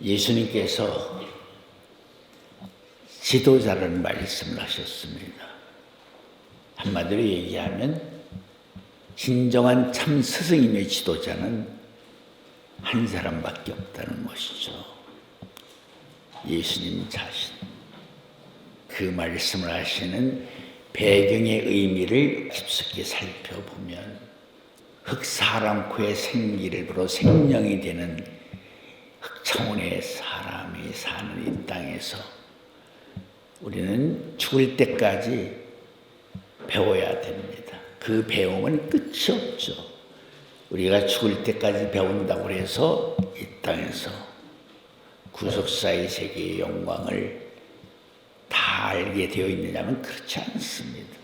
예수님께서 지도자라는 말씀을 하셨습니다. 한마디로 얘기하면 진정한 참 스승님의 지도자는 한 사람밖에 없다는 것이죠. 예수님 자신. 그 말씀을 하시는 배경의 의미를 깊숙이 살펴보면 흑사람 코에 생기를 불어 생명이 되는 흑차원의 사람이 사는 이 땅에서 우리는 죽을 때까지 배워야 됩니다. 그 배움은 끝이 없죠. 우리가 죽을 때까지 배운다고 해서 이 땅에서 구속사의 세계의 영광을 다 알게 되어 있느냐면 그렇지 않습니다.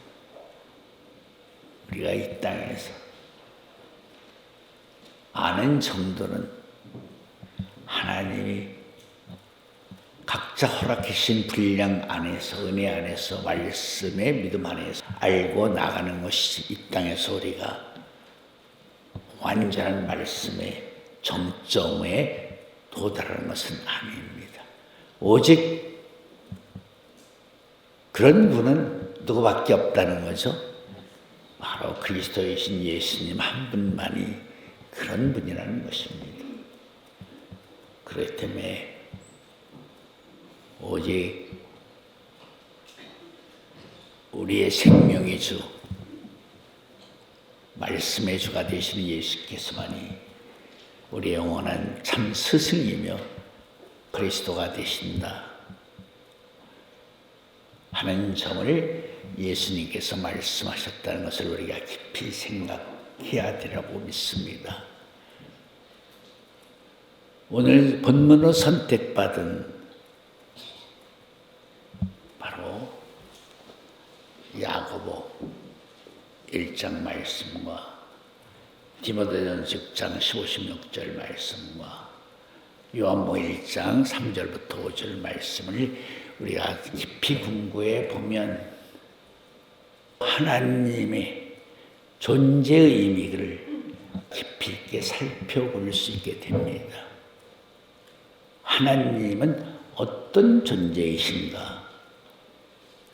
우리가 이 땅에서 아는 정도는 하나님이 각자 허락해 주신 분량 안에서, 은혜 안에서, 말씀의 믿음 안에서 알고 나가는 것이 이 땅에서 우리가 완전한 말씀의 정점에 도달하는 것은 아닙니다. 오직 그런 분은 누구밖에 없다는 거죠. 바로 그리스도이신 예수님 한 분만이 그런 분이라는 것입니다. 그렇기 때문에 오직 우리의 생명의 주, 말씀의 주가 되시는 예수께서만이 우리의 영원한 참 스승이며 그리스도가 되신다 하는 점을 예수님께서 말씀하셨다는 것을 우리가 깊이 생각해야 되라고 믿습니다. 오늘 본문으로 선택받은 바로 야고보 1장 말씀과 디모데전서 6장 15, 16절 말씀과 요한복음 1장 3절부터 5절 말씀을 우리가 깊이 공부해 보면 하나님의 존재의 의미를 깊이 있게 살펴볼 수 있게 됩니다. 하나님은 어떤 존재이신가?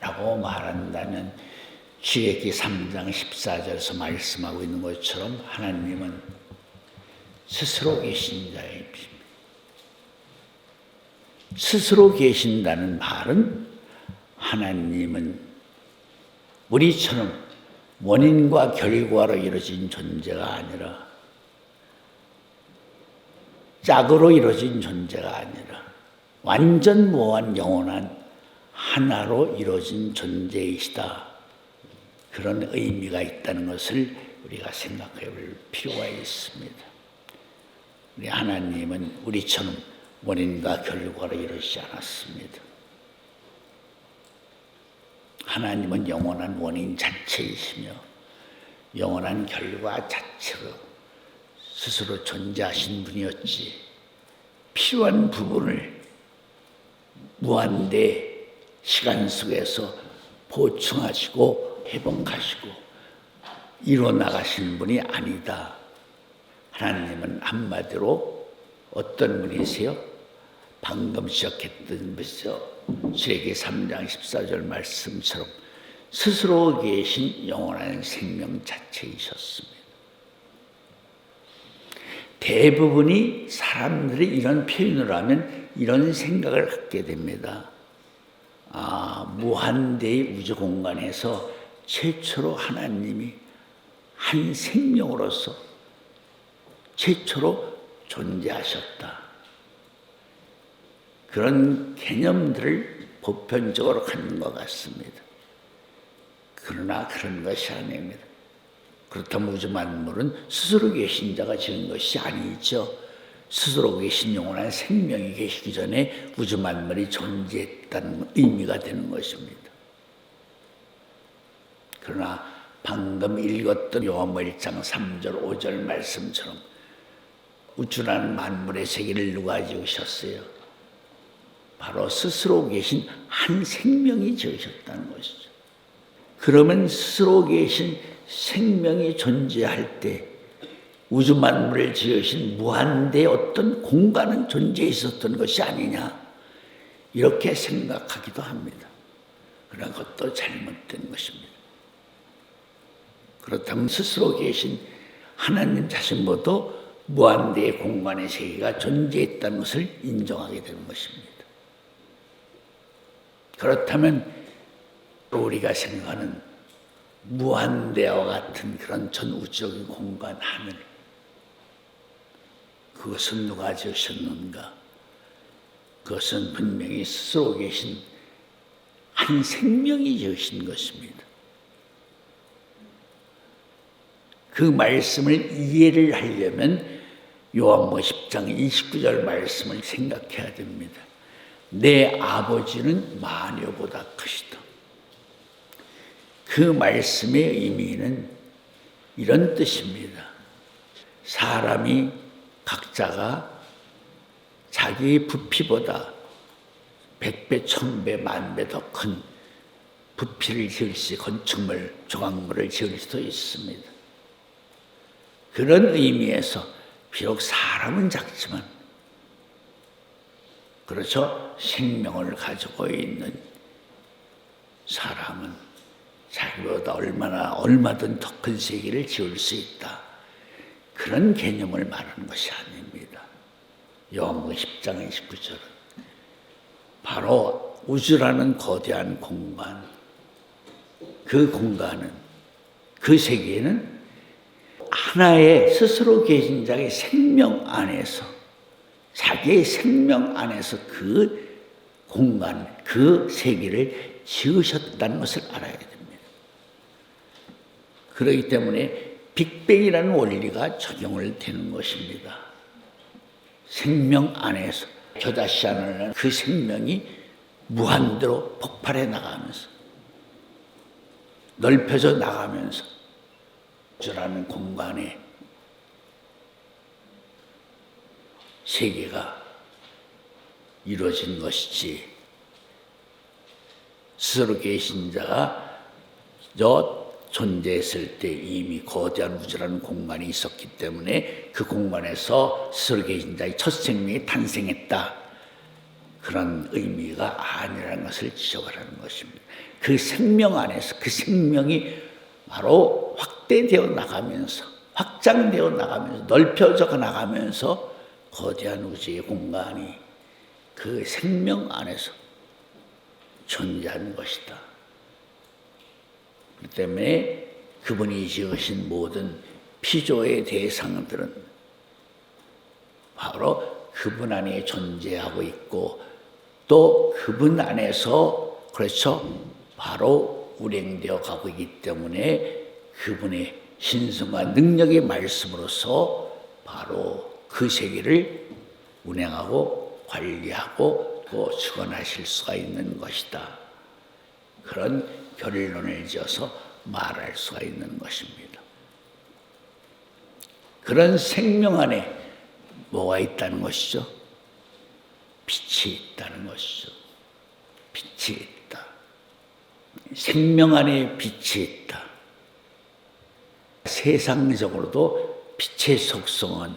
라고 말한다면 출애굽기 3장 14절에서 말씀하고 있는 것처럼 하나님은 스스로 계신 자입니다. 스스로 계신다는 말은 하나님은 우리처럼 원인과 결과로 이루어진 존재가 아니라 짝으로 이루어진 존재가 아니라 완전 무한 영원한 하나로 이루어진 존재이시다. 그런 의미가 있다는 것을 우리가 생각해 볼 필요가 있습니다. 우리 하나님은 우리처럼 원인과 결과로 이루어지지 않았습니다. 하나님은 영원한 원인 자체이시며 영원한 결과 자체로 스스로 존재하신 분이었지 필요한 부분을 무한대 시간 속에서 보충하시고 회복하시고 이뤄나가신 분이 아니다. 하나님은 한마디로 어떤 분이세요? 방금 시작했던 출애굽기 3장 14절 말씀처럼 스스로 계신 영원한 생명 자체이셨습니다. 대부분이 사람들이 이런 표현을 하면 이런 생각을 갖게 됩니다. 무한대의 우주 공간에서 최초로 하나님이 한 생명으로서 최초로 존재하셨다. 그런 개념들을 보편적으로 갖는 것 같습니다. 그러나 그런 것이 아닙니다. 그렇다면 우주 만물은 스스로 계신 자가 지은 것이 아니죠. 스스로 계신 영원한 생명이 계시기 전에 우주 만물이 존재했다는 의미가 되는 것입니다. 그러나 방금 읽었던 요한복음 1장 3절 5절 말씀처럼 우주라는 만물의 세계를 누가 지으셨어요? 바로 스스로 계신 한 생명이 지으셨다는 것이죠. 그러면 스스로 계신 생명이 존재할 때 우주 만물을 지으신 무한대의 어떤 공간은 존재해 있었던 것이 아니냐, 이렇게 생각하기도 합니다. 그러나 그것도 잘못된 것입니다. 그렇다면 스스로 계신 하나님 자신보다 무한대의 공간의 세계가 존재했다는 것을 인정하게 되는 것입니다. 그렇다면 우리가 생각하는 무한대와 같은 그런 전우주적인 공간 하늘, 그것은 누가 지으셨는가? 그것은 분명히 스스로 계신 한 생명이 지으신 것입니다. 그 말씀을 이해를 하려면 요한복음 10장 29절 말씀을 생각해야 됩니다. 내 아버지는 마녀보다 크시다. 그 말씀의 의미는 이런 뜻입니다. 사람이 각자가 자기 부피보다 100배, 1000배, 10,000배 더 큰 부피를 지을 수, 건축물, 조각물을 지을 수도 있습니다. 그런 의미에서 비록 사람은 작지만, 그렇죠, 생명을 가지고 있는 사람은 자기보다 얼마든 더 큰 세계를 지을 수 있다, 그런 개념을 말하는 것이 아닙니다. 요한복음 10장 29절은 바로 우주라는 거대한 공간, 그 공간은, 그 세계는 하나의 스스로 계신 자의 생명 안에서, 자기의 생명 안에서 그 공간, 그 세계를 지으셨다는 것을 알아야 됩니다. 그렇기 때문에 빅뱅이라는 원리가 적용을 되는 것입니다. 생명 안에서 겨자씨 안에 그 생명이 무한대로 폭발해 나가면서, 넓혀져 나가면서 우주라는 공간에 세계가 이루어진 것이지, 스스로 계신 자가 존재했을 때 이미 거대한 우주라는 공간이 있었기 때문에 그 공간에서 스스로 계신 자의 첫 생명이 탄생했다, 그런 의미가 아니라는 것을 지적을 하는 것입니다. 그 생명 안에서 그 생명이 바로 확대되어 나가면서, 확장되어 나가면서, 넓혀져 나가면서 거대한 우주의 공간이 그 생명 안에서 존재하는 것이다. 그렇기 때문에 그분이 지으신 모든 피조의 대상들은 바로 그분 안에 존재하고 있고, 또 그분 안에서, 그렇죠, 바로 운행되어 가고 있기 때문에 그분의 신성과 능력의 말씀으로서 바로 그 세계를 운행하고 관리하고 또 주관하실 수가 있는 것이다, 그런 결론을 지어서 말할 수가 있는 것입니다. 그런 생명 안에 뭐가 있다는 것이죠? 빛이 있다는 것이죠. 빛이 있다. 생명 안에 빛이 있다. 세상적으로도 빛의 속성은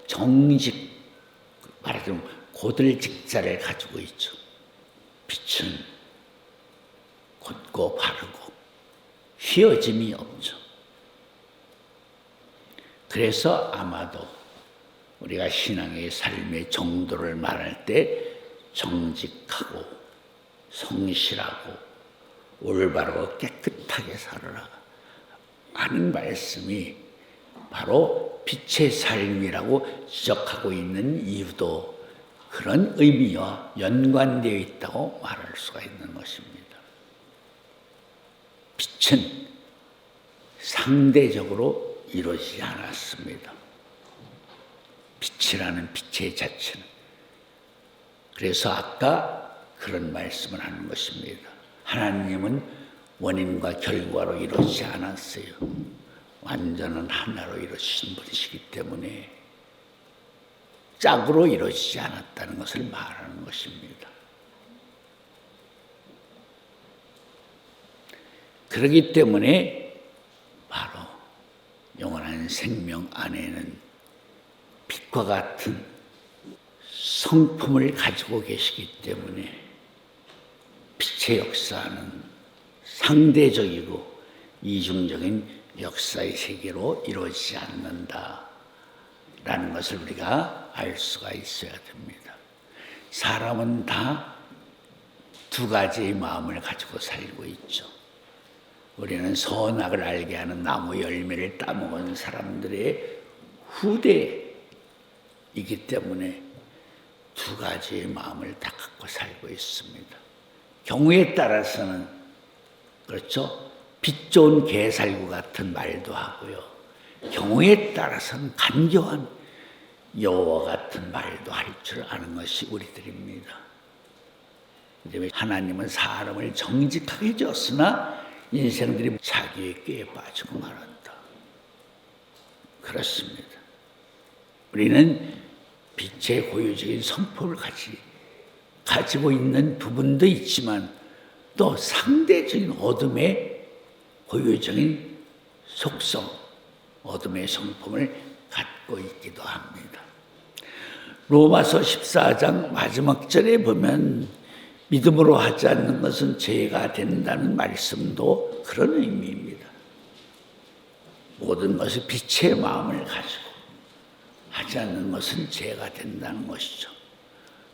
정직, 말하자면 고들직자를 가지고 있죠. 빛은 곧고 바르고 휘어짐이 없죠. 그래서 아마도 우리가 신앙의 삶의 정도를 말할 때 정직하고 성실하고 올바르고 깨끗하게 살아라 하는 말씀이 바로 빛의 삶이라고 지적하고 있는 이유도 그런 의미와 연관되어 있다고 말할 수가 있는 것입니다. 빛은 상대적으로 이루어지지 않았습니다. 빛이라는 빛의 자체는. 그래서 아까 그런 말씀을 하는 것입니다. 하나님은 원인과 결과로 이루어지지 않았어요. 완전한 하나로 이루어진 분이시기 때문에 짝으로 이루어지지 않았다는 것을 말하는 것입니다. 그렇기 때문에 바로 영원한 생명 안에는 빛과 같은 성품을 가지고 계시기 때문에 빛의 역사는 상대적이고 이중적인 역사의 세계로 이루어지지 않는다라는 것을 우리가 알 수가 있어야 됩니다. 사람은 다 두 가지의 마음을 가지고 살고 있죠. 우리는 선악을 알게 하는 나무 열매를 따먹은 사람들의 후대이기 때문에 두 가지의 마음을 다 갖고 살고 있습니다. 경우에 따라서는 그렇죠. 빛 좋은 개살구 같은 말도 하고요. 경우에 따라서는 간교한 여호와 같은 말도 할 줄 아는 것이 우리들입니다. 하나님은 사람을 정직하게 줬으나 인생들이 자기의 꾀에 빠지고 말한다. 그렇습니다. 우리는 빛의 고유적인 성품을 가지고 있는 부분도 있지만 또 상대적인 어둠의 고유적인 속성, 어둠의 성품을 갖고 있기도 합니다. 로마서 14장 마지막 절에 보면 믿음으로 하지 않는 것은 죄가 된다는 말씀도 그런 의미입니다. 모든 것이 빛의 마음을 가지고 하지 않는 것은 죄가 된다는 것이죠.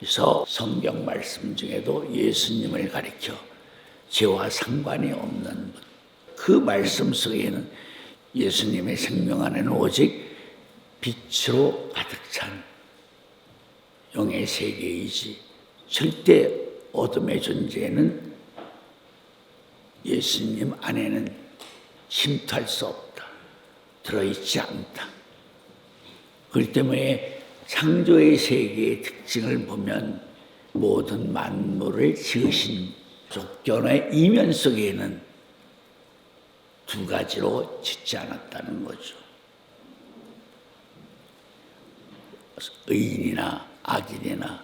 그래서 성경 말씀 중에도 예수님을 가리켜 죄와 상관이 없는 그 말씀 속에는 예수님의 생명 안에는 오직 빛으로 가득 찬 영의 세계이지 절대 어둠의 존재는 예수님 안에는 침투할 수 없다. 들어있지 않다. 그렇기 때문에 창조의 세계의 특징을 보면 모든 만물을 지으신 조건의 이면 속에는 두 가지로 짓지 않았다는 거죠. 의인이나 악인이나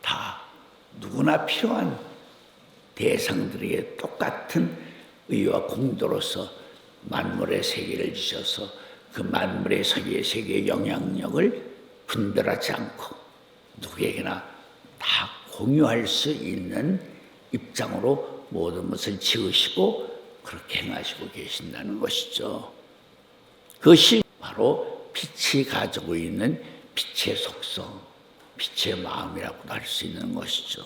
다 누구나 필요한 대상들에게 똑같은 의와 공도로서 만물의 세계를 주셔서 그 만물의 세계의 영향력을 분별하지 않고 누구에게나 다 공유할 수 있는 입장으로 모든 것을 지으시고 그렇게 행하시고 계신다는 것이죠. 그것이 바로 빛이 가지고 있는 빛의 속성, 빛의 마음이라고도 할 수 있는 것이죠.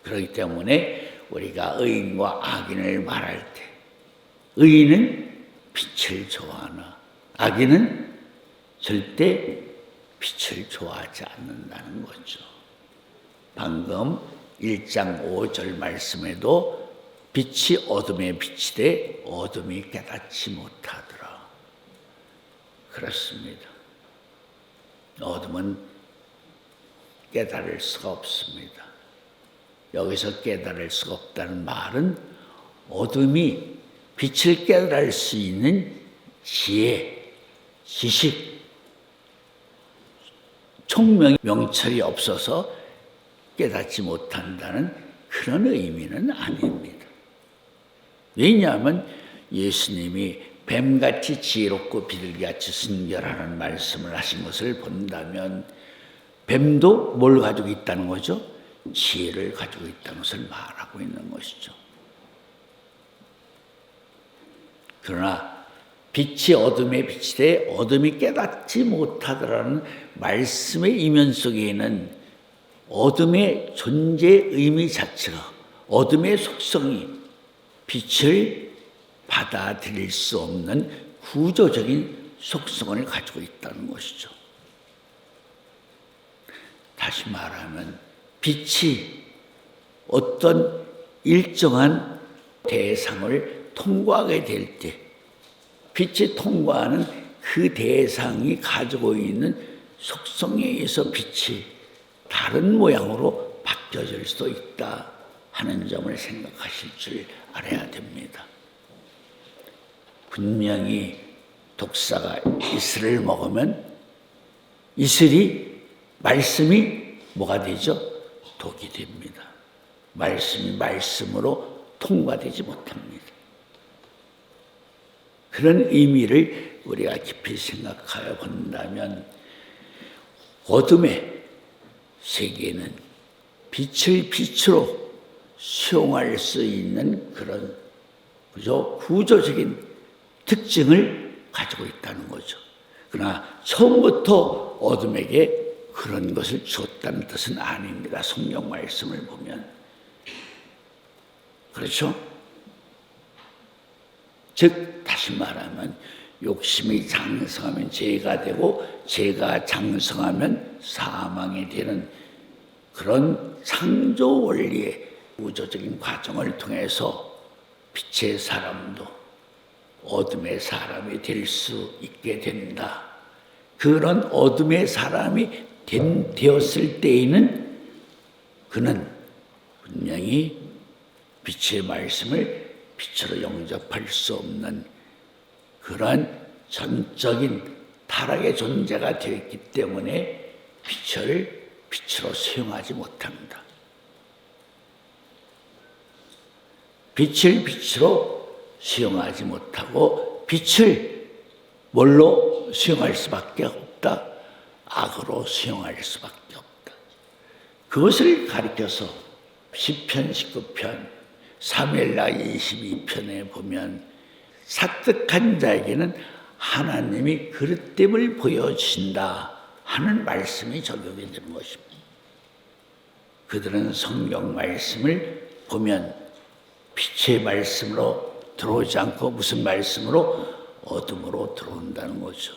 그렇기 때문에 우리가 의인과 악인을 말할 때 의인은 빛을 좋아하나 악인은 절대 빛을 좋아하지 않는다는 거죠. 방금 1장 5절 말씀에도 빛이 어둠에 비치되 어둠이 깨닫지 못하더라. 그렇습니다. 어둠은 깨달을 수가 없습니다. 여기서 깨달을 수가 없다는 말은 어둠이 빛을 깨달을 수 있는 지혜, 지식, 총명, 명철이 없어서 깨닫지 못한다는 그런 의미는 아닙니다. 왜냐하면 예수님이 뱀같이 지혜롭고 비둘기같이 순결하는 말씀을 하신 것을 본다면 뱀도 뭘 가지고 있다는 거죠? 지혜를 가지고 있다는 것을 말하고 있는 것이죠. 그러나 빛이 어둠에 비치되 어둠이 깨닫지 못하더라는 말씀의 이면 속에는 어둠의 존재의 의미 자체가 어둠의 속성이 빛을 받아들일 수 없는 구조적인 속성을 가지고 있다는 것이죠. 다시 말하면 빛이 어떤 일정한 대상을 통과하게 될 때 빛이 통과하는 그 대상이 가지고 있는 속성에 의해서 빛이 다른 모양으로 바뀌어질 수도 있다 하는 점을 생각하실 줄 알아야 됩니다. 분명히 독사가 이슬을 먹으면 이슬이 말씀이 뭐가 되죠? 독이 됩니다. 말씀이 말씀으로 통과되지 못합니다. 그런 의미를 우리가 깊이 생각하여 본다면 어둠의 세계는 빛을 빛으로 수용할 수 있는 그런 구조적인 특징을 가지고 있다는 거죠. 그러나 처음부터 어둠에게 그런 것을 줬다는 뜻은 아닙니다. 성경 말씀을 보면. 그렇죠? 즉 다시 말하면 욕심이 장성하면 죄가 되고 죄가 장성하면 사망이 되는 그런 창조 원리의 우주적인 과정을 통해서 빛의 사람도 어둠의 사람이 될 수 있게 된다. 그런 어둠의 사람이 되었을 때에는 그는 분명히 빛의 말씀을 빛으로 영접할 수 없는 그런 전적인 타락의 존재가 되었기 때문에 빛을 빛으로 수용하지 못합니다. 빛을 빛으로 수용하지 못하고 빛을 뭘로 수용할 수밖에 없다? 악으로 수용할 수밖에 없다. 그것을 가리켜서 시편 19편, 사무엘하 22편에 보면 사특한 자에게는 하나님이 그릇됨을 보여주신다 하는 말씀이 적용이 되는 것입니다. 그들은 성경 말씀을 보면 빛의 말씀으로 들어오지 않고 무슨 말씀으로? 어둠으로 들어온다는 거죠.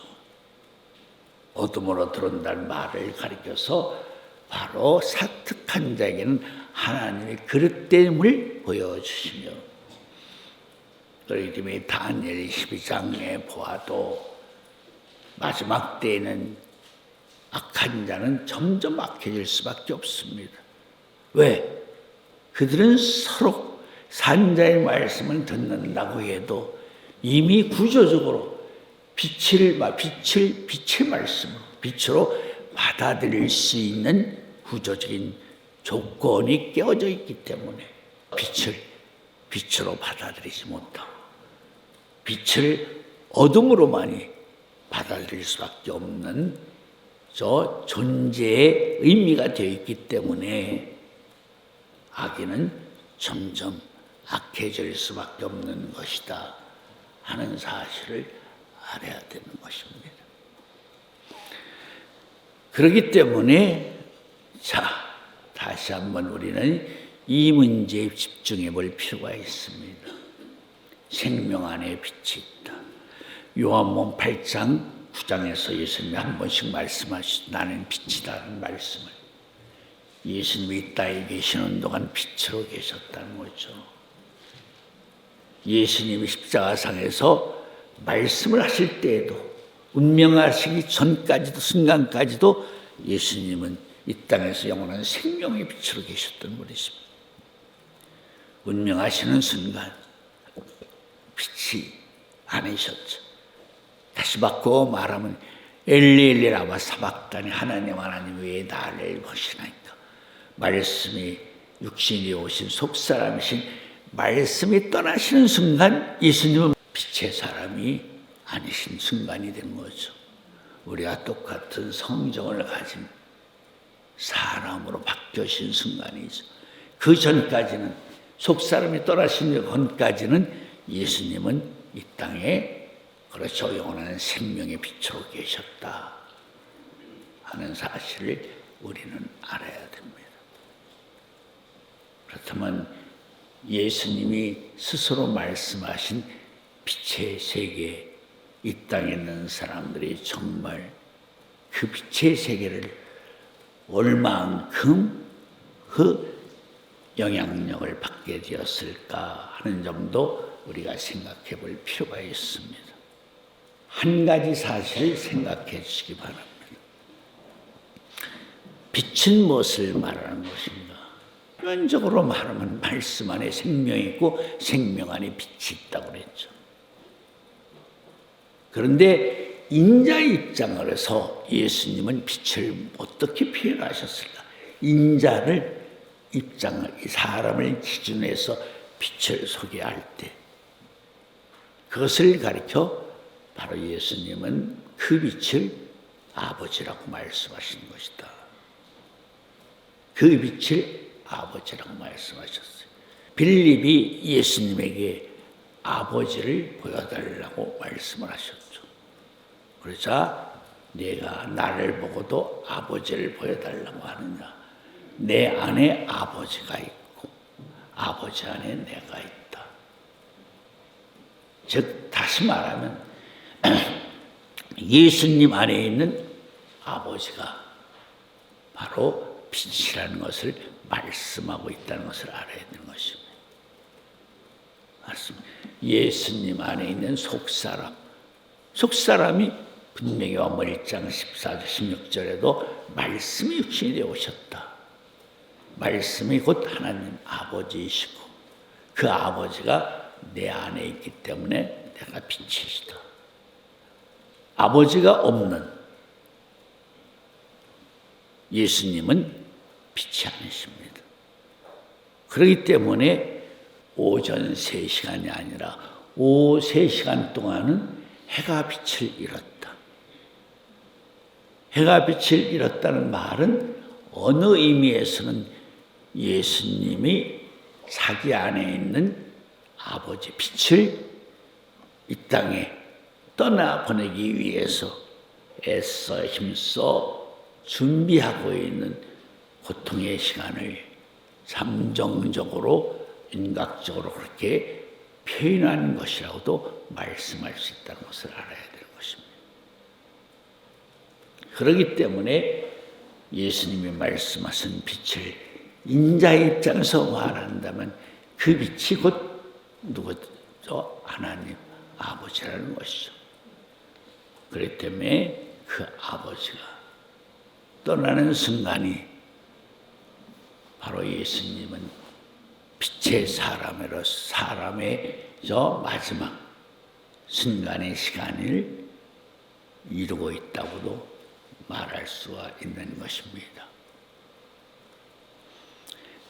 어둠으로 들어온다는 말을 가리켜서 바로 사특한 자에게는 하나님의 그릇됨을 보여주시며, 이름이 다니엘 12장에 보아도 마지막 때에는 악한 자는 점점 악해질 수밖에 없습니다. 왜? 그들은 서로 산자의 말씀을 듣는다고 해도 이미 구조적으로 빛의 말씀으로 빛으로 받아들일 수 있는 구조적인 조건이 깨어져 있기 때문에 빛을 빛으로 받아들이지 못하고 빛을 어둠으로만이 받아들일 수밖에 없는 저 존재의 의미가 되어 있기 때문에 악인은 점점 악해질 수밖에 없는 것이다 하는 사실을 알아야 되는 것입니다. 그렇기 때문에 다시 한번 우리는 이 문제에 집중해 볼 필요가 있습니다. 생명 안에 빛이 있다. 요한복음 8장 9장에서 예수님이 한 번씩 말씀하시죠. 나는 빛이다는 말씀을. 예수님이 이 땅에 계시는 동안 빛으로 계셨다는 거죠. 예수님이 십자가상에서 말씀을 하실 때에도 운명하시기 전까지도 순간까지도 예수님은 이 땅에서 영원한 생명의 빛으로 계셨던 분이십니다. 운명하시는 순간 빛이 아니셨죠. 다시 바꿔 말하면 엘리 라마 사박다니 하나님 왜 나를 보시나이까. 말씀이 육신이 오신 속사람이신 말씀이 떠나시는 순간 예수님은 빛의 사람이 아니신 순간이 된 거죠. 우리가 똑같은 성정을 가진 사람으로 바뀌어진 순간이죠. 그 전까지는 속사람이 떠나신 전까지는 예수님은 이 땅에 그렇죠 영원한 생명의 빛으로 계셨다 하는 사실을 우리는 알아야 됩니다. 그렇다면 예수님이 스스로 말씀하신 빛의 세계, 이 땅에 있는 사람들이 정말 그 빛의 세계를 얼만큼 그 영향력을 받게 되었을까 하는 점도 우리가 생각해 볼 필요가 있습니다. 한 가지 사실을 생각해 주시기 바랍니다. 빛은 무엇을 말하는 것인가? 표면적으로 말하면 말씀 안에 생명이 있고 생명 안에 빛이 있다고 그랬죠. 그런데 인자의 입장을 해서 예수님은 빛을 어떻게 표현하셨을까? 인자를 사람을 기준으로 해서 빛을 소개할 때 그것을 가리켜 바로 예수님은 그 빛을 아버지라고 말씀하신 것이다. 그 빛을 아버지라고 말씀하셨어요. 빌립이 예수님에게 아버지를 보여달라고 말씀을 하셨죠. 그러자 내가 나를 보고도 아버지를 보여달라고 하느냐. 내 안에 아버지가 있고 아버지 안에 내가 있다. 즉 다시 말하면 예수님 안에 있는 아버지가 바로 빛이라는 것을 말씀하고 있다는 것을 알아야 되는 것입니다. 맞습니다. 예수님 안에 있는 속사람이 분명히 요한복음 1장 14절 16절에도 말씀이 육신이 되어 오셨다. 말씀이 곧 하나님 아버지이시고 그 아버지가 내 안에 있기 때문에 내가 빛이시다. 아버지가 없는 예수님은 빛이 아니십니다. 그렇기 때문에 오전 3시간이 아니라 오후 3시간 동안은 해가 빛을 잃었다. 해가 빛을 잃었다는 말은 어느 의미에서는 예수님이 자기 안에 있는 아버지 빛을 이 땅에 떠나보내기 위해서 애써 힘써 준비하고 있는 고통의 시간을 잠정적으로 인각적으로 그렇게 표현하는 것이라고도 말씀할 수 있다는 것을 알아야 되는 것입니다. 그렇기 때문에 예수님이 말씀하신 빛을 인자의 입장에서 말한다면 그 빛이 곧 누구죠? 하나님 아버지라는 것이죠. 그렇기 때문에 그 아버지가 떠나는 순간이 바로 예수님은 빛의 사람의 저 마지막 순간의 시간을 이루고 있다고도 말할 수가 있는 것입니다.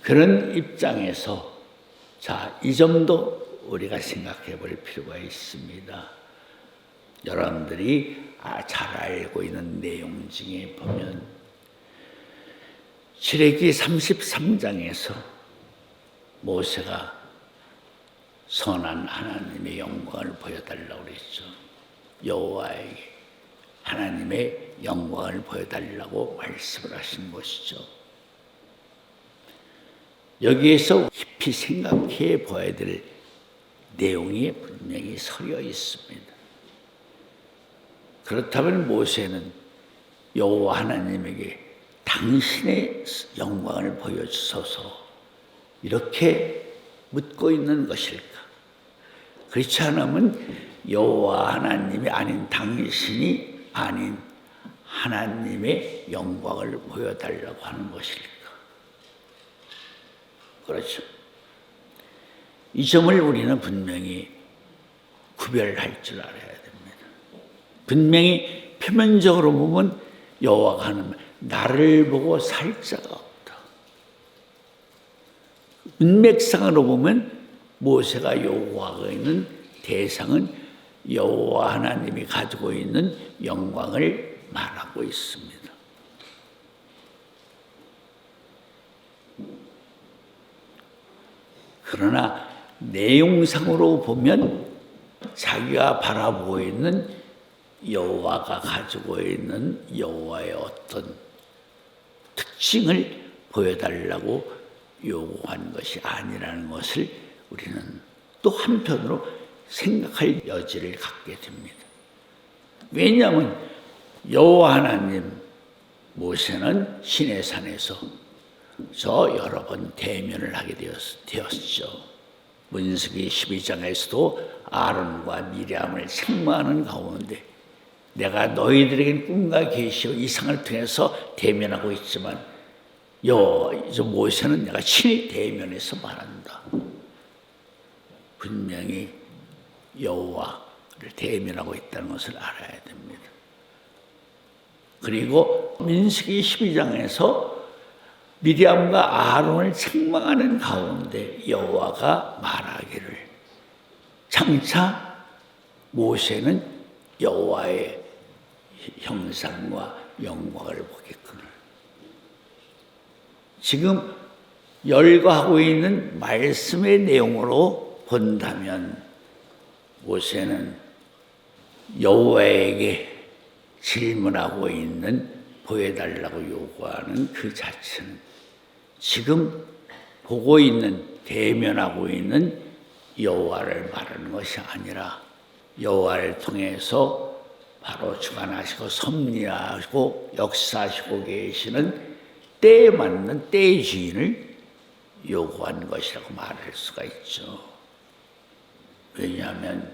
그런 입장에서 이 점도 우리가 생각해 볼 필요가 있습니다. 여러분들이 잘 알고 있는 내용 중에 보면 출애굽기 33장에서 모세가 선한 하나님의 영광을 보여달라고 그랬죠. 여호와에게 하나님의 영광을 보여달라고 말씀을 하신 것이죠. 여기에서 깊이 생각해 봐야 될 내용이 분명히 서려 있습니다. 그렇다면 모세는 여호와 하나님에게 당신의 영광을 보여주소서 이렇게 묻고 있는 것일까? 그렇지 않으면 여호와 하나님이 아닌 당신이 아닌 하나님의 영광을 보여달라고 하는 것일까? 그렇죠. 이 점을 우리는 분명히 구별할 줄 알아야 됩니다. 분명히 표면적으로 보면 여호와가 하는 나를 보고 살 자가 없다. 문맥상으로 보면 모세가 요구하고 있는 대상은 여호와 하나님이 가지고 있는 영광을 말하고 있습니다. 그러나 내용상으로 보면 자기가 바라보고 있는 여호와가 가지고 있는 여호와의 어떤 특징을 보여달라고 요구한 것이 아니라는 것을 우리는 또 한편으로 생각할 여지를 갖게 됩니다. 왜냐하면 여호와 하나님 모세는 시내산에서 여러 번 대면을 하게 되었죠. 문수기 12장에서도 아론과 미리암을 책망하는 가운데 내가 너희들에겐 꿈과 계시와 이상을 통해서 대면하고 있지만 모세는 내가 친히 대면해서 말한다. 분명히 여호와를 대면하고 있다는 것을 알아야 됩니다. 그리고 민수기 12장에서 미리암과 아론을 책망하는 가운데 여호와가 말하기를 장차 모세는 여호와의 형상과 영광을 보겠구나. 지금 열거하고 있는 말씀의 내용으로 본다면 모세는 여호와에게 질문하고 있는 보여달라고 요구하는 그 자체는 지금 보고 있는 대면하고 있는 여호와를 말하는 것이 아니라 여호와를 통해서 바로 주관하시고 섭리하시고 역사하시고 계시는 때에 맞는 때의 주인을 요구한 것이라고 말할 수가 있죠. 왜냐하면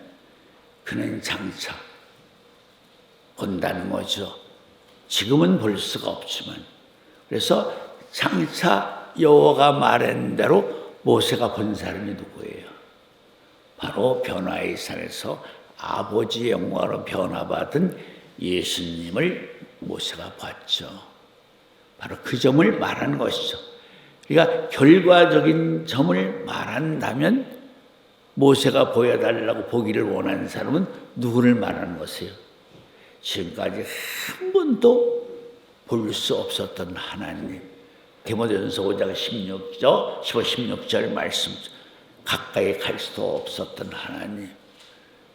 그는 장차 본다는 거죠. 지금은 볼 수가 없지만, 그래서 장차 여호와가 말한 대로 모세가 본 사람이 누구예요? 바로 변화의 산에서 아버지의 영광으로 변화받은 예수님을 모세가 봤죠. 바로 그 점을 말하는 것이죠. 그러니까 결과적인 점을 말한다면 모세가 보여달라고 보기를 원하는 사람은 누구를 말하는 것이에요? 지금까지 한 번도 볼 수 없었던 하나님. 디모데전서 5장 15, 16절 말씀. 가까이 갈 수도 없었던 하나님,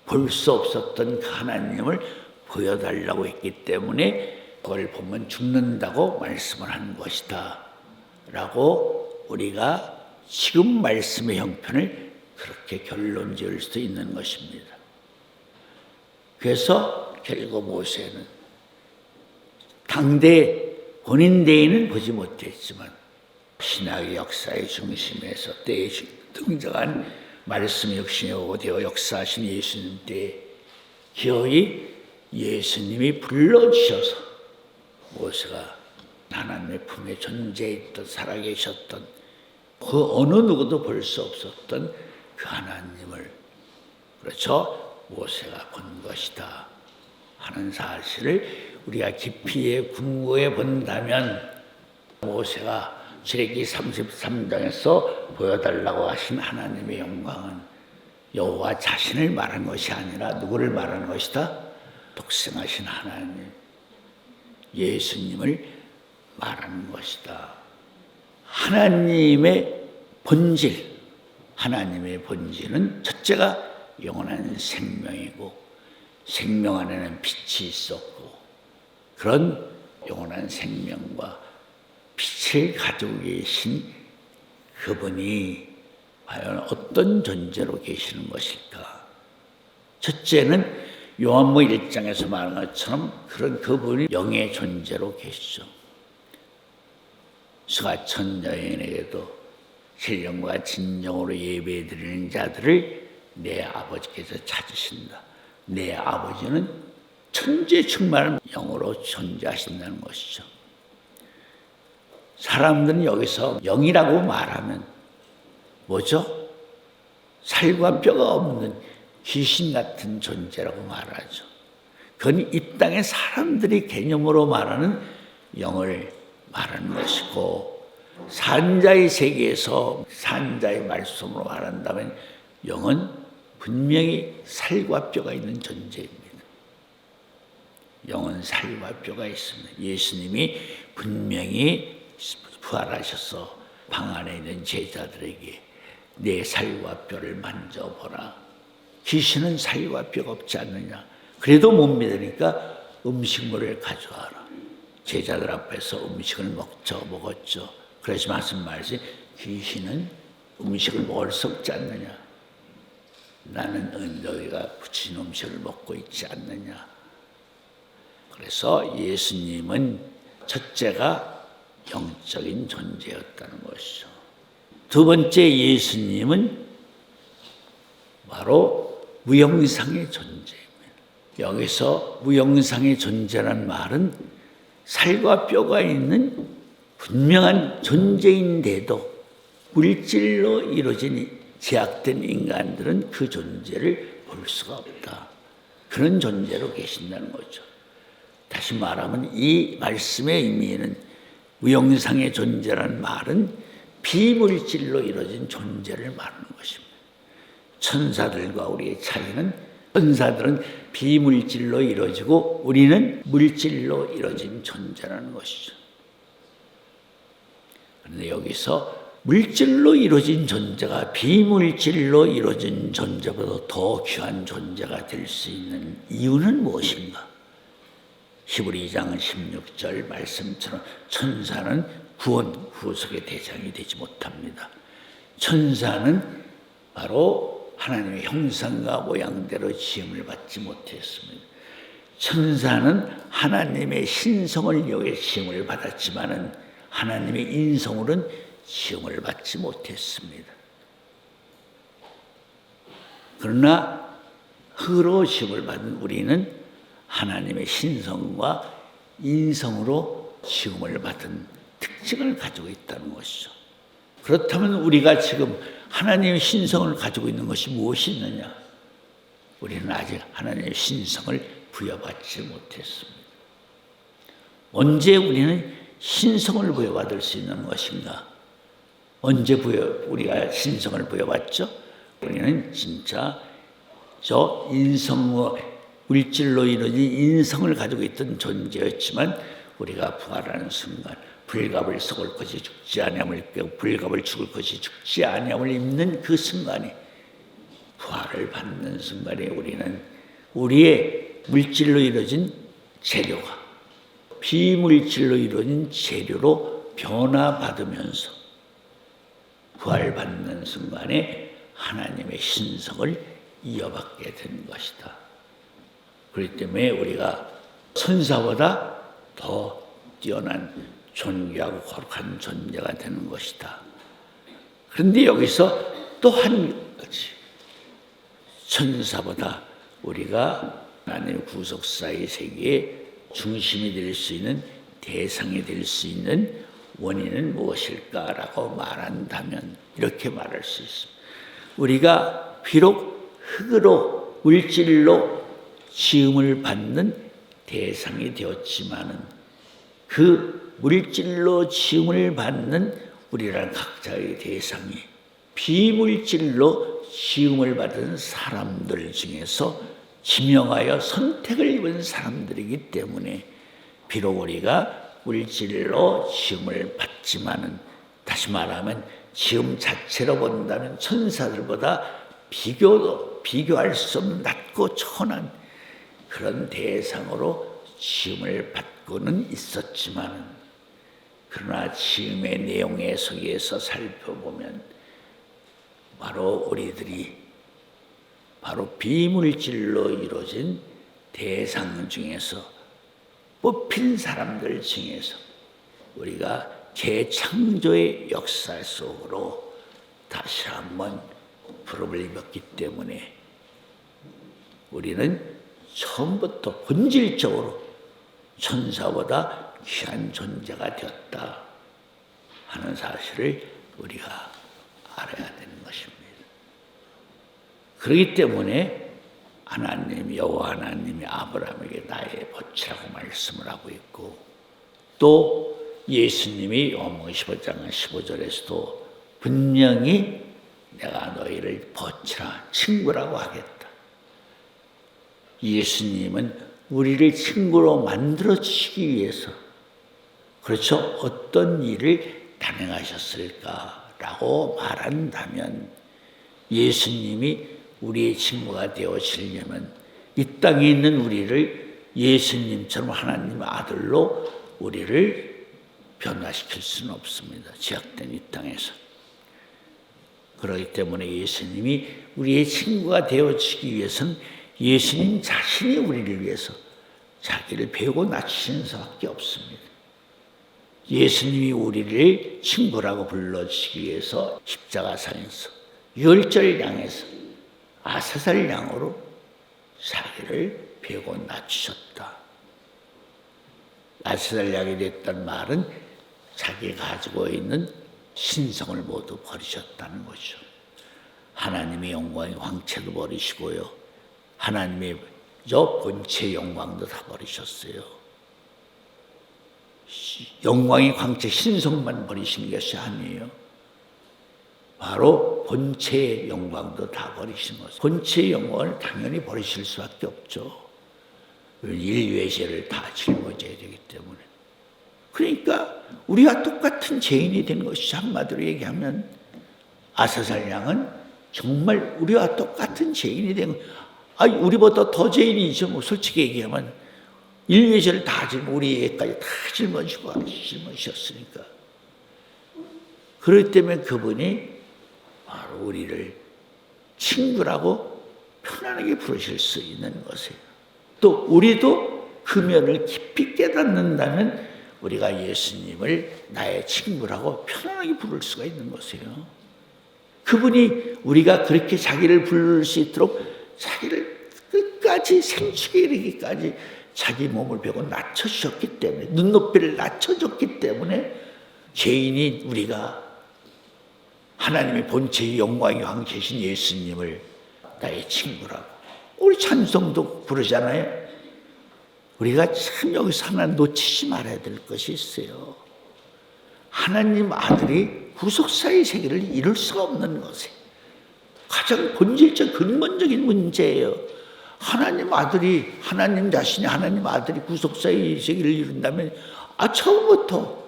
볼 수 없었던 그 하나님을 보여달라고 했기 때문에 그걸 보면 죽는다고 말씀을 한 것이다 라고 우리가 지금 말씀의 형편을 그렇게 결론 지을 수도 있는 것입니다. 그래서 결국 모세는 당대 본인 대에는 보지 못했지만 신학의 역사의 중심에서 때에 등장한 말씀의 역신이 오되어 역사하신 예수님 때에 기어이 예수님이 불러주셔서 모세가 하나님의 품에 존재했던 살아계셨던 그 어느 누구도 볼 수 없었던 그 하나님을, 그렇죠, 모세가 본 것이다 하는 사실을 우리가 깊이 궁구해 본다면 모세가 출애굽기 33장에서 보여달라고 하신 하나님의 영광은 여호와 자신을 말한 것이 아니라 누구를 말하는 것이다? 독생하신 하나님, 예수님을 말하는 것이다. 하나님의 본질, 하나님의 본질은 첫째가 영원한 생명이고 생명 안에는 빛이 있었고 그런 영원한 생명과 빛을 가지고 계신 그분이 과연 어떤 존재로 계시는 것일까? 첫째는 요한복음 1장에서 말한 것처럼 그런 그분이 영의 존재로 계시죠. 수가천 여인에게도 신령과 진정으로 예배드리는 자들을 내 아버지께서 찾으신다. 내 아버지는 천지에 충만한 영으로 존재하신다는 것이죠. 사람들은 여기서 영이라고 말하면 뭐죠? 살과 뼈가 없는 귀신 같은 존재라고 말하죠. 그건 이 땅의 사람들이 개념으로 말하는 영을 말하는 것이고, 산자의 세계에서 산자의 말씀으로 말한다면 영은 분명히 살과 뼈가 있는 존재입니다. 영은 살과 뼈가 있습니다. 예수님이 분명히 부활하셔서 방 안에 있는 제자들에게 내 살과 뼈를 만져보라. 귀신은 살과 뼈가 없지 않느냐. 그래도 못 믿으니까 음식물을 가져와라. 제자들 앞에서 음식을 먹었죠. 그래서 말씀하시 귀신은 음식을 먹을 수 없지 않느냐. 나는 너희가 붙인 음식을 먹고 있지 않느냐. 그래서 예수님은 첫째가 영적인 존재였다는 것이죠. 두 번째, 예수님은 바로 무형상의 존재입니다. 여기서 무형상의 존재란 말은 살과 뼈가 있는 분명한 존재인데도 물질로 이루어진 제약된 인간들은 그 존재를 볼 수가 없다. 그런 존재로 계신다는 거죠. 다시 말하면 이 말씀의 의미는 무형상의 존재라는 말은 비물질로 이루어진 존재를 말하는 것입니다. 천사들과 우리의 차이는 천사들은 비물질로 이루어지고 우리는 물질로 이루어진 존재라는 것이죠. 그런데 여기서 물질로 이루어진 존재가 비물질로 이루어진 존재보다 더 귀한 존재가 될 수 있는 이유는 무엇인가? 히브리 2장 16절 말씀처럼 천사는 구원, 구속의 대상이 되지 못합니다. 천사는 바로 하나님의 형상과 모양대로 지음을 받지 못했습니다. 천사는 하나님의 신성을 이용해 지음을 받았지만은 하나님의 인성으로는 지음을 받지 못했습니다. 그러나 흙으로 지음을 받은 우리는 하나님의 신성과 인성으로 지음을 받은 특징을 가지고 있다는 것이죠. 그렇다면 우리가 지금 하나님의 신성을 가지고 있는 것이 무엇이 있느냐? 우리는 아직 하나님의 신성을 부여받지 못했습니다. 언제 우리는 신성을 부여받을 수 있는 것인가? 언제 우리가 신성을 부여받죠? 우리는 진짜 저 인성과 물질로 이루어진 인성을 가지고 있던 존재였지만 우리가 부활하는 순간 불갑을 썩을 것이 죽지 아니함을 빼고 불갑을 죽을 것이 죽지 아니함을 입는 그 순간에 부활을 받는 순간에 우리는 우리의 물질로 이루어진 재료가 비물질로 이루어진 재료로 변화받으면서 부활받는 순간에 하나님의 신성을 이어받게 된 것이다. 그렇기 때문에 우리가 천사보다 더 뛰어난 존귀하고 거룩한 존재가 되는 것이다. 그런데 여기서 또 한 가지, 천사보다 우리가 하나님의 구속사의 세계의 중심이 될 수 있는, 대상이 될 수 있는 원인은 무엇일까라고 말한다면 이렇게 말할 수 있습니다. 우리가 비록 흙으로 물질로 지음을 받는 대상이 되었지만은 그 물질로 지음을 받는 우리라는 각자의 대상이 비물질로 지음을 받은 사람들 중에서 지명하여 선택을 입은 사람들이기 때문에 비록 우리가 물질로 지음을 받지만은, 다시 말하면 지음 자체로 본다면 천사들보다 비교할 수 없는 낮고 천한 그런 대상으로 지음을 받고는 있었지만, 그러나 지음의 내용의 속에서 살펴보면 바로 우리들이 바로 비물질로 이루어진 대상 중에서 뽑힌 사람들 중에서 우리가 재창조의 역사 속으로 다시 한번 부름을 입었기 때문에 우리는 처음부터 본질적으로 천사보다 귀한 존재가 되었다 하는 사실을 우리가 알아야 되는 것입니다. 그렇기 때문에 하나님, 여호와 하나님이 아브라함에게 나의 벗이라고 말씀을 하고 있고, 또 예수님이 요한복음 15장 15절에서도 분명히 내가 너희를 벗이라, 친구라고 하겠다. 예수님은 우리를 친구로 만들어 주시기 위해서, 그렇죠, 어떤 일을 단행하셨을까라고 말한다면 예수님이 우리의 친구가 되어지려면 이 땅에 있는 우리를 예수님처럼 하나님 아들로 우리를 변화시킬 수는 없습니다. 죄악된 이 땅에서. 그렇기 때문에 예수님이 우리의 친구가 되어지기 위해서는 예수님 자신이 우리를 위해서 자기를 배우고 낮추시는 수밖에 없습니다. 예수님이 우리를 친구라고 불러주시기 위해서 십자가상에서 유월절 양에서 아사살 양으로 자기를 배우고 낮추셨다. 아사살 양이 됐다는 말은 자기가 가지고 있는 신성을 모두 버리셨다는 거죠. 하나님의 영광의 황체도 버리시고요, 하나님의 저 본체의 영광도 다 버리셨어요. 영광의 황체 신성만 버리신 것이 아니에요. 바로 본체의 영광도 다 버리신 것이죠. 본체의 영광을 당연히 버리실 수밖에 없죠. 인류의 죄를 다 짊어져야 되기 때문에. 그러니까 우리와 똑같은 죄인이 된 것이죠. 한마디로 얘기하면 아사살 양은 정말 우리와 똑같은 죄인이 된 거예요. 우리보다 더 죄인이죠. 뭐 솔직히 얘기하면 인류의 죄를 다 우리에게까지 다 짊어지셨으니까. 그렇기 때문에 그분이 바로 우리를 친구라고 편안하게 부르실 수 있는 것이에요. 또 우리도 그 면을 깊이 깨닫는다면 우리가 예수님을 나의 친구라고 편안하게 부를 수가 있는 것이에요. 그분이 우리가 그렇게 자기를 부를 수 있도록 자기를 끝까지 생축에 이르기까지 자기 몸을 베고 낮춰주셨기 때문에, 눈높이를 낮춰줬기 때문에 죄인이 우리가 하나님의 본체의 영광이 왕 계신 예수님을 나의 친구라고. 우리 찬송도 부르잖아요. 우리가 참 여기서 하나 놓치지 말아야 될 것이 있어요. 하나님 아들이 구속사의 세계를 이룰 수가 없는 것이에요. 가장 본질적 근본적인 문제예요. 하나님 아들이, 하나님 자신이 하나님 아들이 구속사의 세계를 이룬다면 처음부터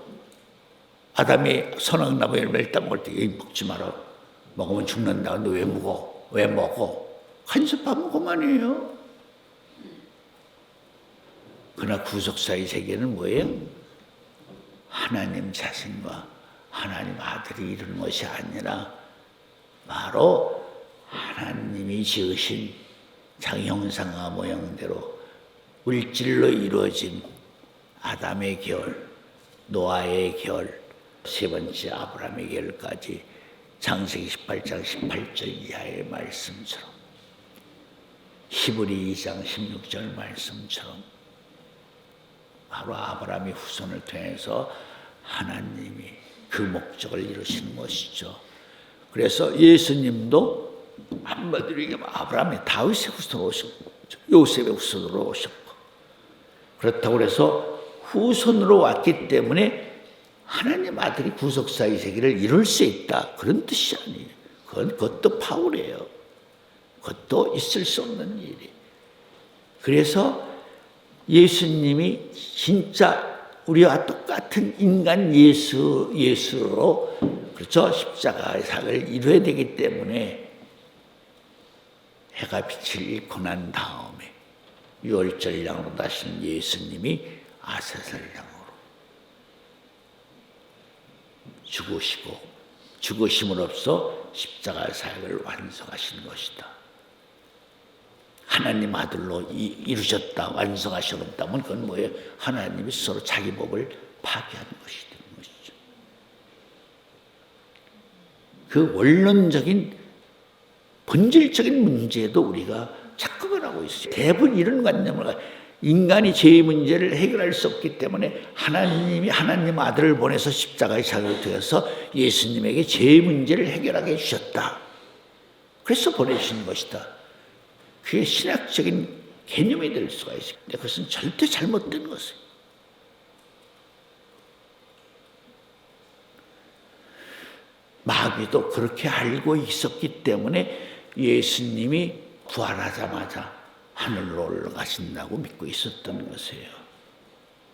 아담이 선악나무 열매를 따먹을 때 먹지 마라. 먹으면 죽는다. 근데 왜 먹어? 왜 먹어? 간섭하면 그만이에요. 그러나 구속사의 세계는 뭐예요? 하나님 자신과 하나님 아들이 이루는 것이 아니라 바로 하나님이 지으신 자기 형상과 모양대로 물질로 이루어진 아담의 계열, 노아의 계열, 세 번째 아브라함의 계열까지 창세기 18장 18절 이하의 말씀처럼, 히브리 2장 16절 말씀처럼 바로 아브라함의 후손을 통해서 하나님이 그 목적을 이루시는 것이죠. 그래서 예수님도 한마디로 얘기하면 아브라함의 다윗의 후손으로 오셨고 요셉의 후손으로 오셨고, 그렇다고 해서 후손으로 왔기 때문에 하나님 아들이 구속사의 세계를 이룰 수 있다, 그런 뜻이 아니에요. 그것도 파울이에요. 그것도 있을 수 없는 일이에요. 그래서 예수님이 진짜 우리와 똑같은 인간 예수로, 그렇죠? 십자가의 사역을 이루어야 되기 때문에 해가 빛을 잃고 난 다음에 유월절 양으로 다시는 예수님이 아사살 양으로 죽으시고 죽으심으로써 십자가의 사역을 완성하신 것이다. 하나님 아들로 이루셨다, 완성하셨다면 그건 뭐예요? 하나님이 스스로 자기 법을 파괴하는 것이 되는 것이죠. 그 원론적인 본질적인 문제도 우리가 착각을 하고 있어요. 대부분 이런 관념을, 인간이 죄의 문제를 해결할 수 없기 때문에 하나님이 하나님 아들을 보내서 십자가의 사역을 통해서 예수님에게 죄의 문제를 해결하게 해주셨다. 그래서 보내신 것이다. 그게 신학적인 개념이 될 수가 있어요. 근데 그것은 절대 잘못된 것이에요. 마귀도 그렇게 알고 있었기 때문에 예수님이 부활하자마자 하늘로 올라가신다고 믿고 있었던 것이에요.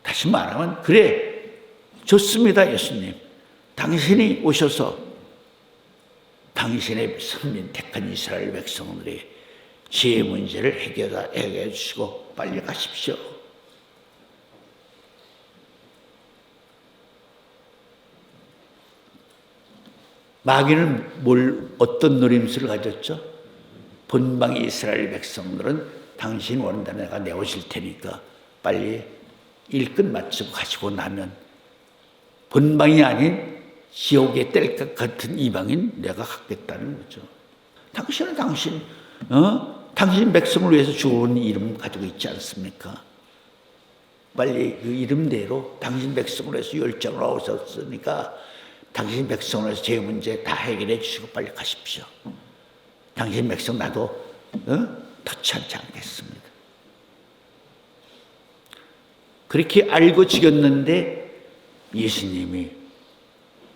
다시 말하면, 그래, 좋습니다, 예수님. 당신이 오셔서 당신의 선민 택한 이스라엘 백성들의 죄의 문제를 해결해 주시고 빨리 가십시오. 마귀는 어떤 노림수를 가졌죠? 본방의 이스라엘 백성들은 당신 원한다면 내가 내오실 테니까 빨리 일끝 마치고 가시고 나면 본방이 아닌 지옥의 뗄것 같은 이방인 내가 갖겠다는 거죠. 당신은 당신 백성을 위해서 죽은 이름 가지고 있지 않습니까? 빨리 그 이름대로 당신 백성을 위해서 열정으로 오셨으니까 당신 백성을 위해서 제 문제 다 해결해 주시고 빨리 가십시오. 당신 백성 나도 터치하지 않겠습니다. 그렇게 알고 죽였는데 예수님이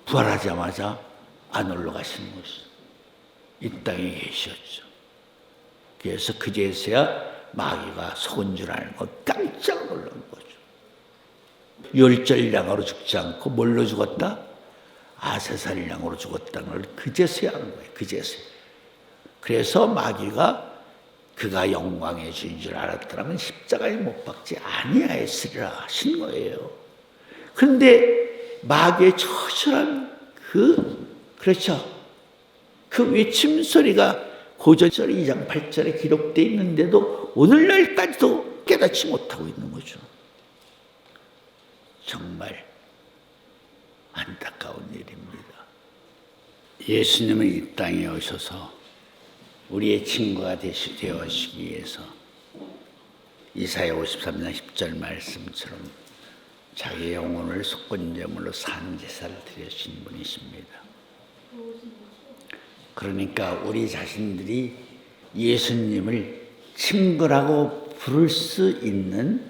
부활하자마자 안 올라가시는 것이죠. 이 땅에 계셨죠. 그래서 그제서야 마귀가 속은 줄 알고 깜짝 놀란 거죠. 열절량으로 죽지 않고 뭘로 죽었다? 아세살량으로 죽었다는 걸 그제서야 한 거예요. 그제서야. 그래서 마귀가 그가 영광의 주인 줄 알았더라면 십자가에 못 박지 아니하였으리라 하신 거예요. 그런데 마귀의 처절한 그렇죠. 그 외침 소리가 고전절 2장 8절에 기록되어 있는데도 오늘날까지도 깨닫지 못하고 있는 거죠. 정말 안타까운 일입니다. 예수님은 이 땅에 오셔서 우리의 친구가 되어주시기 위해서 이사야 53장 10절 말씀처럼 자기의 영혼을 속건제물로 산제사를 드리신 분이십니다. 그러니까 우리 자신들이 예수님을 친구라고 부를 수 있는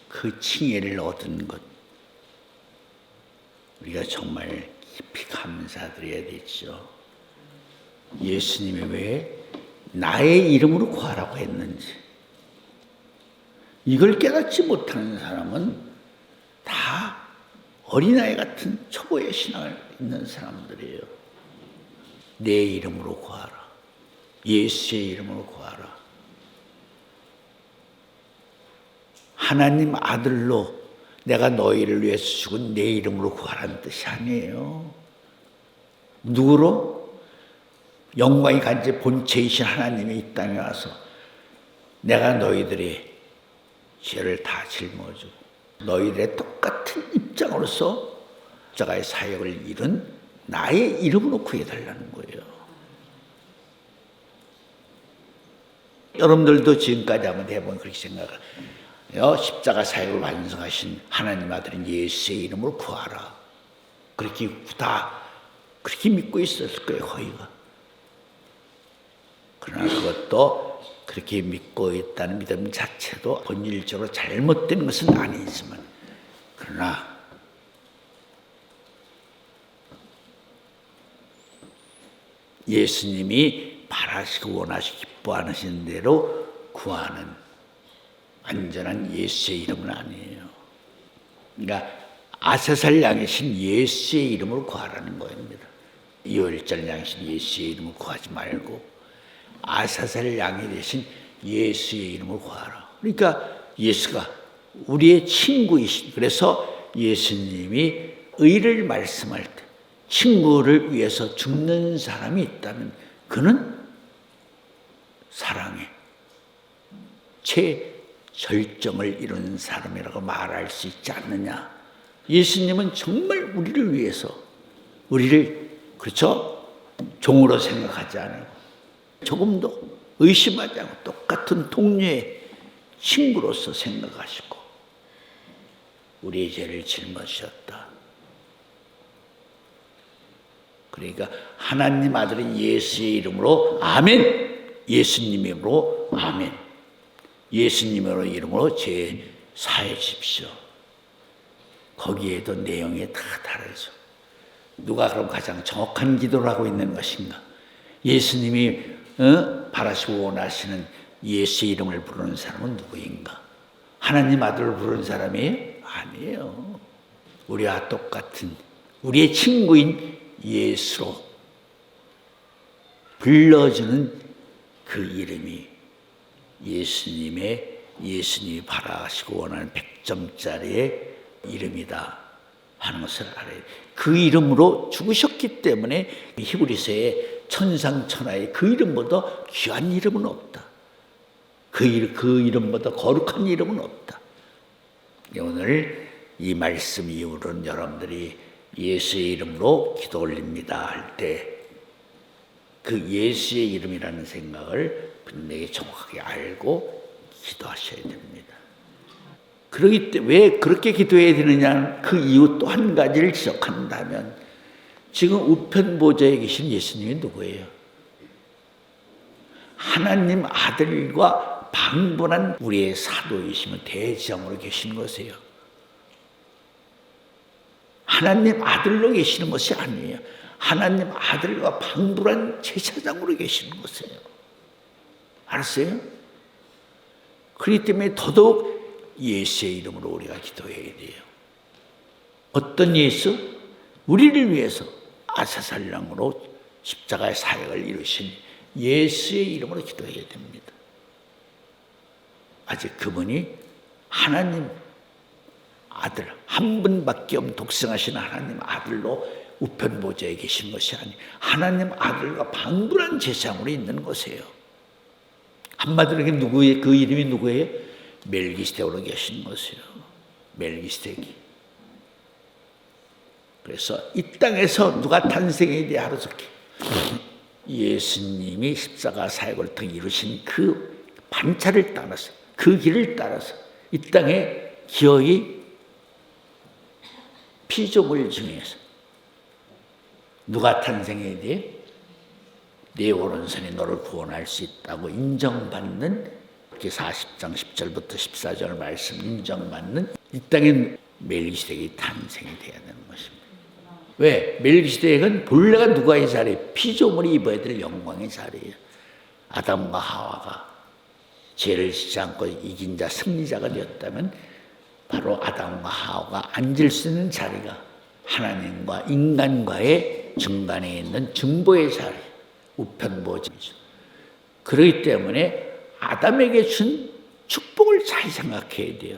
그 칭의를 얻은 것, 우리가 정말 깊이 감사드려야 되죠. 예수님이 왜 나의 이름으로 구하라고 했는지, 이걸 깨닫지 못하는 사람은 다 어린아이 같은 초보의 신앙을 있는 사람들이에요. 내 이름으로 구하라. 예수의 이름으로 구하라. 하나님 아들로 내가 너희를 위해서 죽은 내 이름으로 구하라는 뜻이 아니에요. 누구로? 영광이 간제 본체이신 하나님이 이 땅에 와서 내가 너희들의 죄를 다 짊어지고 너희들의 똑같은 입장으로서 십자가의 사역을 이룬 나의 이름으로 구해달라는 거예요. 여러분들도 지금까지 한번 해보면 그렇게 생각해요. 십자가 사역을 완성하신 하나님 아들인 예수의 이름으로 구하라. 그렇게 다 그렇게 믿고 있었을 거예요, 거의가. 그러나 그것도 그렇게 믿고 있다는 믿음 자체도 본질적으로 잘못된 것은 아니지만, 그러나 예수님이 바라시고 원하시고 기뻐하시는 대로 구하는 완전한 예수의 이름은 아니에요. 그러니까 아세살 양이신 예수의 이름으로 구하라는 겁니다. 유월절 양이신 예수의 이름으로 구하지 말고 아사살 양이 되신 예수의 이름으로 구하라. 그러니까 예수가 우리의 친구이신, 그래서 예수님이 의를 말씀할 때 친구를 위해서 죽는 사람이 있다면 그는 사랑의 최절정을 이루는 사람이라고 말할 수 있지 않느냐. 예수님은 정말 우리를 위해서, 우리를 그렇죠? 종으로 생각하지 않고 조금도 의심하지 않고 똑같은 동료의 친구로서 생각하시고 우리의 죄를 짊어지셨다. 그러니까 하나님 아들인 예수의 이름으로 아멘. 예수님 이름으로 아멘. 예수님으로 이름으로 죄 사해 주십시오. 거기에도 내용이 다 다르죠. 누가 그럼 가장 정확한 기도를 하고 있는 것인가? 예수님이 바라시고 원하시는 예수의 이름을 부르는 사람은 누구인가? 하나님 아들을 부르는 사람이 아니에요. 우리와 똑같은 우리의 친구인 예수로 불러주는 그 이름이 예수님이 바라시고 원하는 100점짜리의 이름이다 하는 것을 알아야 돼요. 그 이름으로 죽으셨기 때문에 히브리서의 천상천하의 그 이름보다 귀한 이름은 없다. 그 이름보다 거룩한 이름은 없다. 오늘 이 말씀 이후로는 여러분들이 예수의 이름으로 기도 올립니다 할 때 그 예수의 이름이라는 생각을 분명히 정확하게 알고 기도하셔야 됩니다. 그러기 때문에 왜 그렇게 기도해야 되느냐, 그 이유 또 한 가지를 지적한다면 지금 우편 보좌에 계신 예수님이 누구예요? 하나님 아들과 방분한 우리의 사도이시면 대지장으로 계신 것이에요. 하나님 아들로 계시는 것이 아니에요. 하나님 아들과 방불한 제사장으로 계시는 것이에요. 알았어요? 그렇기 때문에 더더욱 예수의 이름으로 우리가 기도해야 돼요. 어떤 예수? 우리를 위해서 아사살랑으로 십자가의 사역을 이루신 예수의 이름으로 기도해야 됩니다. 아직 그분이 하나님 아들 한 분밖에 없는 독생하신 하나님 아들로 우편 보좌에 계신 것이 아니 하나님 아들과 방불한 제사장으로 있는 것이에요. 한마디로 누구의 그 이름이 누구예요? 멜기스덱으로 계신 것이에요. 멜기스덱이. 그래서 이 땅에서 누가 탄생에 대해 하루속히 예수님이 십자가 사역을 통해 이루신 그 반차를 따라서 그 길을 따라서 이 땅에 기어이 피조물 중에서 누가 탄생해야 돼? 내 오른손이 너를 구원할 수 있다고 인정받는 40장 10절부터 14절 말씀 인정받는 이 땅에 멜기스덱이 탄생이 돼야 되는 것입니다. 왜? 멜기스덱은 본래가 누가의 자리에 피조물이 입어야 될 영광의 자리예요. 아담과 하와가 죄를 짓지 않고 이긴 자 승리자가 되었다면 바로 아담과 하와가 앉을 수 있는 자리가 하나님과 인간과의 중간에 있는 중보의 자리, 우편보좌죠. 그렇기 때문에 아담에게 준 축복을 잘 생각해야 돼요.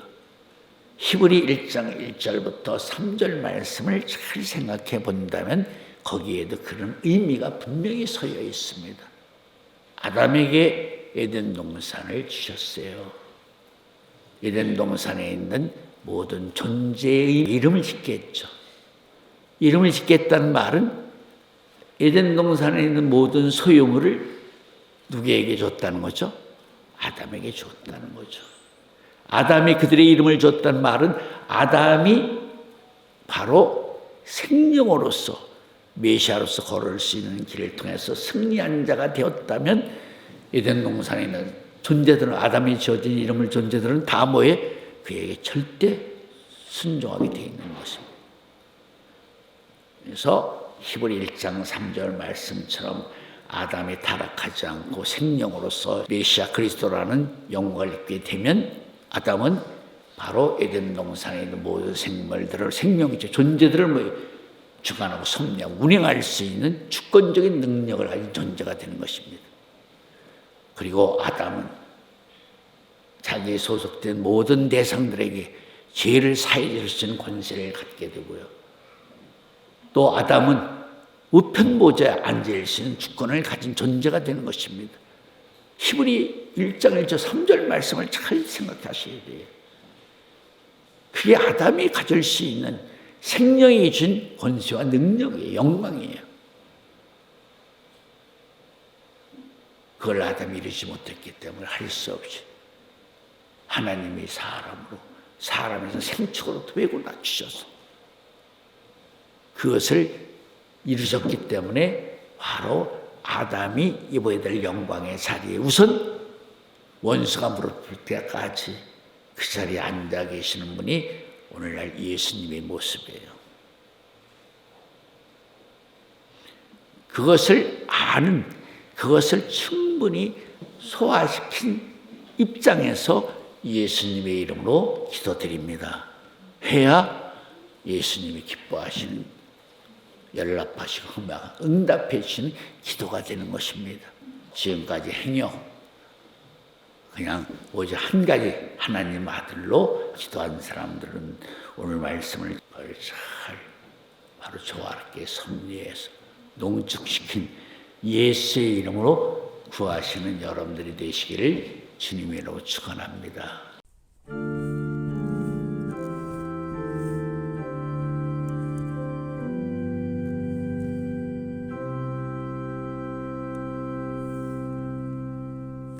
히브리 1장 1절부터 3절 말씀을 잘 생각해 본다면 거기에도 그런 의미가 분명히 서여 있습니다. 아담에게 에덴 동산을 주셨어요. 에덴 동산에 있는 모든 존재의 이름을 짓게 했죠. 이름을 짓겠다는 말은 에덴 동산에 있는 모든 소유물을 누구에게 줬다는 거죠? 아담에게 줬다는 거죠. 아담이 그들의 이름을 줬다는 말은 아담이 바로 생명으로서 메시아로서 걸을 수 있는 길을 통해서 승리한 자가 되었다면 에덴 동산에 있는 존재들은 아담이 지어진 이름을 존재들은 다 뭐에 그에게 절대 순종하게 되어 있는 것입니다. 그래서 히브리 1장 3절 말씀처럼 아담이 타락하지 않고 생명으로서 메시아 그리스도라는 영광을 입게 되면 아담은 바로 에덴 동산에 있는 모든 생물들을 생명이죠. 존재들을 주관하고 섭리하고 운행할 수 있는 주권적인 능력을 가진 존재가 되는 것입니다. 그리고 아담은 자기에 소속된 모든 대상들에게 죄를 사해 줄 수 있는 권세를 갖게 되고요. 또 아담은 우편보좌에 앉을 수 있는 주권을 가진 존재가 되는 것입니다. 히브리 1장 1절 3절 말씀을 잘 생각하셔야 돼요. 그게 아담이 가질 수 있는 생명이 준 권세와 능력이에요. 영광이에요. 그걸 아담이 이루지 못했기 때문에 할 수 없이 하나님이 사람에서 생축으로 되고 낮추셔서 그것을 이루셨기 때문에 바로 아담이 입어야 될 영광의 자리에 우선 원수가 무릎 꿇을 때까지 그 자리에 앉아 계시는 분이 오늘날 예수님의 모습이에요. 그것을 아는, 그것을 충분히 소화시킨 입장에서 예수님의 이름으로 기도드립니다. 해야 예수님이 기뻐하시는, 연락하시고 응답해 주시는 기도가 되는 것입니다. 지금까지 행여 그냥 오직 한 가지 하나님 아들로 기도한 사람들은 오늘 말씀을 잘 바로 조화롭게 섭리해서 농축시킨 예수의 이름으로 구하시는 여러분들이 되시기를 주님의 이름으로 축원합니다.